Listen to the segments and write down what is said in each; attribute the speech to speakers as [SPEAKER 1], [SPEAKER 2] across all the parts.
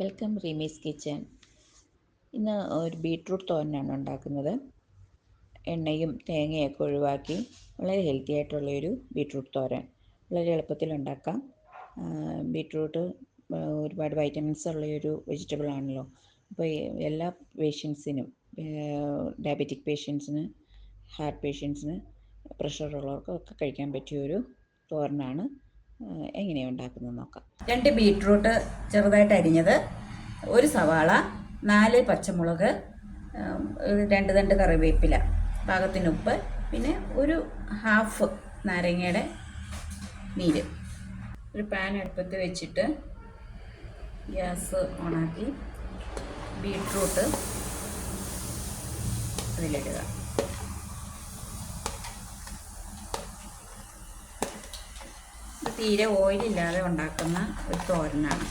[SPEAKER 1] Welcome റീമീസ് kitchen. ഇന്ന് ഒരു beetroot തോരനാണ് ഉണ്ടാക്കുന്നത്. എണ്ണയും തേങ്ങയൊക്കെ ഒഴിവാക്കി വളരെ ഹെൽത്തി ആയിട്ടുള്ളൊരു ബീട്രൂട്ട് തോരൻ വളരെ എളുപ്പത്തിൽ ഉണ്ടാക്കാം. ബീട്രൂട്ട് ഒരുപാട് വൈറ്റമിൻസ് ഉള്ളൊരു വെജിറ്റബിൾ ആണല്ലോ. അപ്പോൾ എല്ലാ പേഷ്യൻസിനും, ഡയബറ്റിക് പേഷ്യൻസിന്, ഹാർട്ട് പേഷ്യൻസിന്, പ്രഷർ ഉള്ളവർക്കൊക്കെ കഴിക്കാൻ പറ്റിയൊരു തോരനാണ്. എങ്ങനെയാണ് ഉണ്ടാക്കുന്നത് നോക്കാം. 2 ബീട്രൂട്ട് ചെറുതായിട്ട് അരിഞ്ഞത്, 1 സവാള, 4 പച്ചമുളക്, 2 തണ്ട് കറിവേപ്പില, പാകത്തിന് ഉപ്പ്, പിന്നെ ഒരു ഹാഫ് നാരങ്ങയുടെ നീര്. ഒരു പാൻ അടുപ്പത്ത് വെച്ചിട്ട് ഗ്യാസ് ഓണാക്കി ബീട്രൂട്ട് അതിലിടുക. തീരെ ഓയിലില്ലാതെ ഉണ്ടാക്കുന്ന ഒരു തോരനാണ്.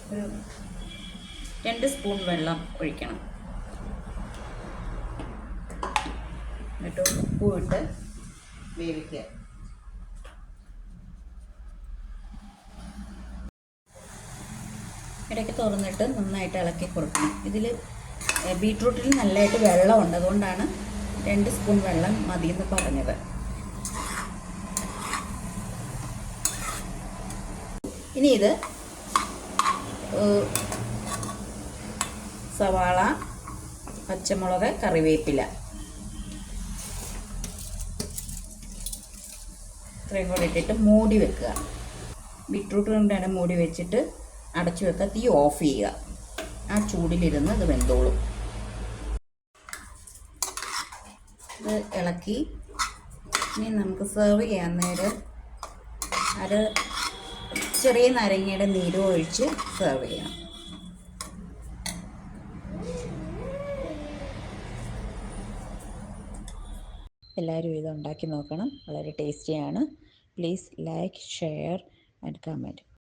[SPEAKER 1] ഒരു 2 സ്പൂൺ വെള്ളം ഒഴിക്കണം. എന്നിട്ട് ഉപ്പും ഇട്ട് വേവിക്കുക. ഇടയ്ക്ക് തുറന്നിട്ട് നന്നായിട്ട് ഇളക്കി കൊടുക്കണം. ഇതിൽ ബീട്രൂട്ടിൽ നല്ലതായിട്ട് വെള്ളമുണ്ട്, അതുകൊണ്ടാണ് 2 സ്പൂൺ വെള്ളം മതിയെന്ന് പറഞ്ഞത്. ഇനി ഇത് സവാള, പച്ചമുളക്, കറിവേപ്പില ഇത്രയും കൂടെ ഇട്ടിട്ട് മൂടി വെക്കുക. ബീട്രൂട്ട് കൊണ്ടാണ് മൂടി വെച്ചിട്ട് അടച്ചു വെക്കുക. തീ ഓഫ് ചെയ്യുക. ആ ചൂടിലിരുന്ന് ഇത് വെന്തോളും. ഇത് ഇളക്കി ഇനി നമുക്ക് സെർവ് ചെയ്യാൻ നേരം ചെറിയ നാരങ്ങയുടെ നീര് ഒഴിച്ച് സെർവ് ചെയ്യണം. എല്ലാവരും ഇത് ഉണ്ടാക്കി നോക്കണം. വളരെ ടേസ്റ്റിയാണ്. Please like, share and comment.